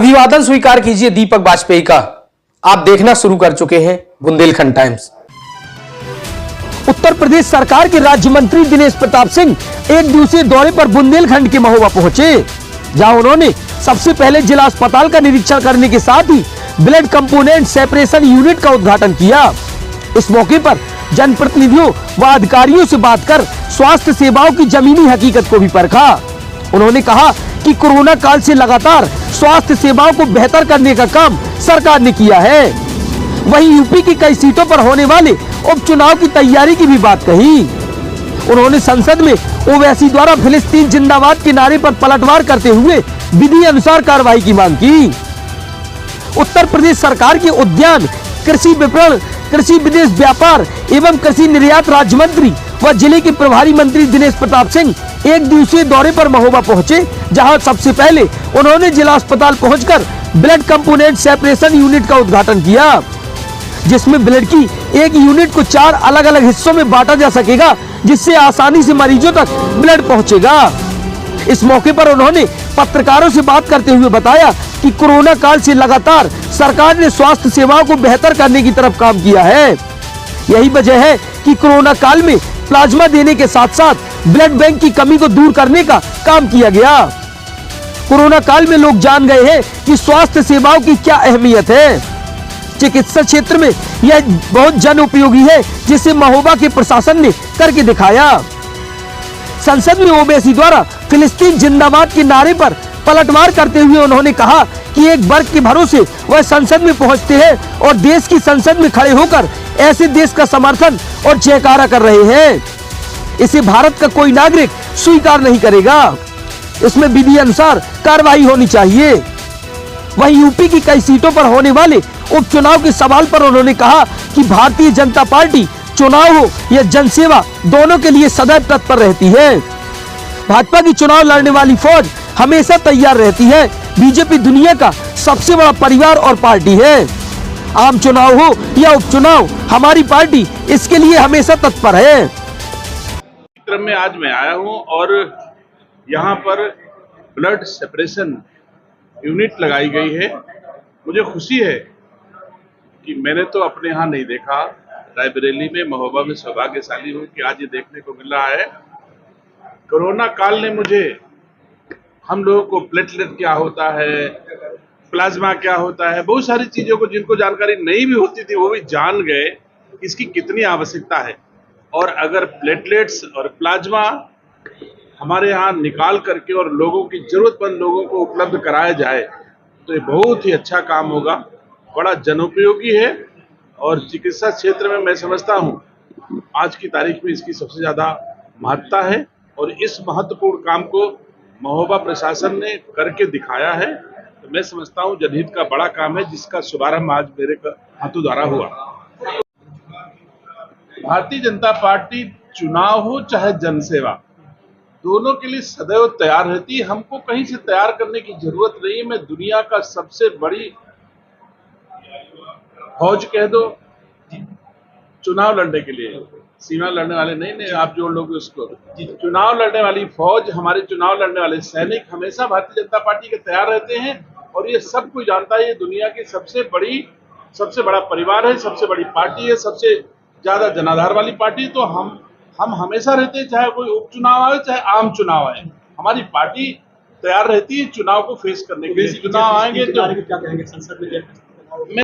अभिवादन स्वीकार कीजिए दीपक वाजपेयी का। आप देखना शुरू कर चुके हैं बुंदेलखंड टाइम्स। उत्तर प्रदेश सरकार के राज्य मंत्री दिनेश प्रताप सिंह एक दिवसीय दौरे पर बुंदेलखंड के महोबा पहुंचे, जहां उन्होंने सबसे पहले जिला अस्पताल का निरीक्षण करने के साथ ही ब्लड कंपोनेंट सेपरेशन यूनिट का उद्घाटन किया। इस मौके पर जनप्रतिनिधियों व अधिकारियों से बात कर स्वास्थ्य सेवाओं की जमीनी हकीकत को भी परखा। उन्होंने कहा कि कोरोना काल से लगातार स्वास्थ्य सेवाओं को बेहतर करने का काम सरकार ने किया है। वहीं यूपी की कई सीटों पर होने वाले उपचुनाव की तैयारी की भी बात कही। उन्होंने संसद में ओवैसी द्वारा फिलिस्तीन जिंदाबाद के नारे पर पलटवार करते हुए विधि अनुसार कार्रवाई की मांग की। उत्तर प्रदेश सरकार के उद्यान, कृषि विपणन, कृषि विदेश व्यापार एवं कृषि निर्यात राज्य मंत्री व जिले के प्रभारी मंत्री दिनेश प्रताप सिंह एक दिवसीय दौरे पर महोबा पहुंचे, जहां सबसे पहले उन्होंने जिला अस्पताल पहुंचकर ब्लड कंपोनेंट सेपरेशन यूनिट का उद्घाटन किया, जिसमें ब्लड की एक यूनिट को 4 अलग अलग हिस्सों में बांटा जा सकेगा, जिससे आसानी से मरीजों तक ब्लड पहुंचेगा। इस मौके पर उन्होंने पत्रकारों से बात करते हुए बताया कि कोरोना काल से लगातार सरकार ने स्वास्थ्य सेवाओं को बेहतर करने की तरफ काम किया है। यही वजह है कि कोरोना काल में प्लाज्मा देने के साथ साथ ब्लड बैंक की कमी को दूर करने का काम किया गया। कोरोना काल में लोग जान गए हैं कि स्वास्थ्य सेवाओं की क्या अहमियत है। चिकित्सा क्षेत्र में यह बहुत जन उपयोगी है, जिसे महोबा के प्रशासन ने करके दिखाया। संसद में ओवैसी द्वारा फिलिस्तीन जिंदाबाद के नारे पर पलटवार करते हुए उन्होंने कहा कि एक वर्ग के भरोसे वह संसद में पहुंचते हैं और देश की संसद में खड़े होकर ऐसे देश का समर्थन और जयकारा कर रहे हैं। इसे भारत का कोई नागरिक स्वीकार नहीं करेगा। इसमें विधि अनुसार कार्रवाई होनी चाहिए। वहीं यूपी की कई सीटों पर होने वाले उपचुनाव के सवाल पर उन्होंने कहा कि भारतीय जनता पार्टी चुनाव हो या जनसेवा दोनों के लिए सदैव तत्पर रहती है। भाजपा की चुनाव लड़ने वाली फौज हमेशा तैयार रहती है। बीजेपी दुनिया का सबसे बड़ा परिवार और पार्टी है। आम चुनाव हो या उपचुनाव, हमारी पार्टी इसके लिए हमेशा तत्पर है। क्रम में आज मैं आया हूं और यहां पर ब्लड सेपरेशन यूनिट लगाई गई है। मुझे खुशी है कि मैंने तो अपने यहाँ नहीं देखा, रायबरेली में, महोबा में सौभाग्यशाली हूँ कि आज ये देखने को मिल रहा है। कोरोना काल ने मुझे, हम लोगों को प्लेटलेट क्या होता है, प्लाज्मा क्या होता है, बहुत सारी चीजों को जिनको जानकारी नहीं भी होती थी वो भी जान गए इसकी कितनी आवश्यकता है। और अगर प्लेटलेट्स और प्लाज्मा हमारे यहाँ निकाल करके और लोगों की जरूरतमंद लोगों को उपलब्ध कराया जाए तो ये बहुत ही अच्छा काम होगा, बड़ा जनोपयोगी है। और चिकित्सा क्षेत्र में मैं समझता हूँ आज की तारीख में इसकी सबसे ज्यादा महत्ता है और इस महत्वपूर्ण काम को महोबा प्रशासन ने करके दिखाया है। तो मैं समझता हूँ जनहित का बड़ा काम है, जिसका शुभारंभ आज मेरे हाथों द्वारा हुआ। भारतीय जनता पार्टी चुनाव हो चाहे जनसेवा, दोनों के लिए सदैव तैयार रहती है। हमको कहीं से तैयार करने की जरूरत नहीं है। मैं दुनिया का सबसे बड़ी फौज कह दो चुनाव लड़ने के लिए, सीमा लड़ने वाले नहीं, आप जोड़ लोगे उसको, चुनाव लड़ने वाली फौज, हमारे चुनाव लड़ने वाले सैनिक हमेशा भारतीय जनता पार्टी के तैयार रहते हैं। और ये सब कोई जानता है, ये दुनिया की सबसे बड़ा परिवार है, सबसे बड़ी पार्टी है, सबसे ज्यादा जनाधार वाली पार्टी। तो हम हमेशा रहते हैं, चाहे कोई उपचुनाव आए चाहे आम चुनाव आए, हमारी पार्टी तैयार रहती है चुनाव को फेस करने के लिए। चुनाव आएंगे तो क्या कहेंगे संसद में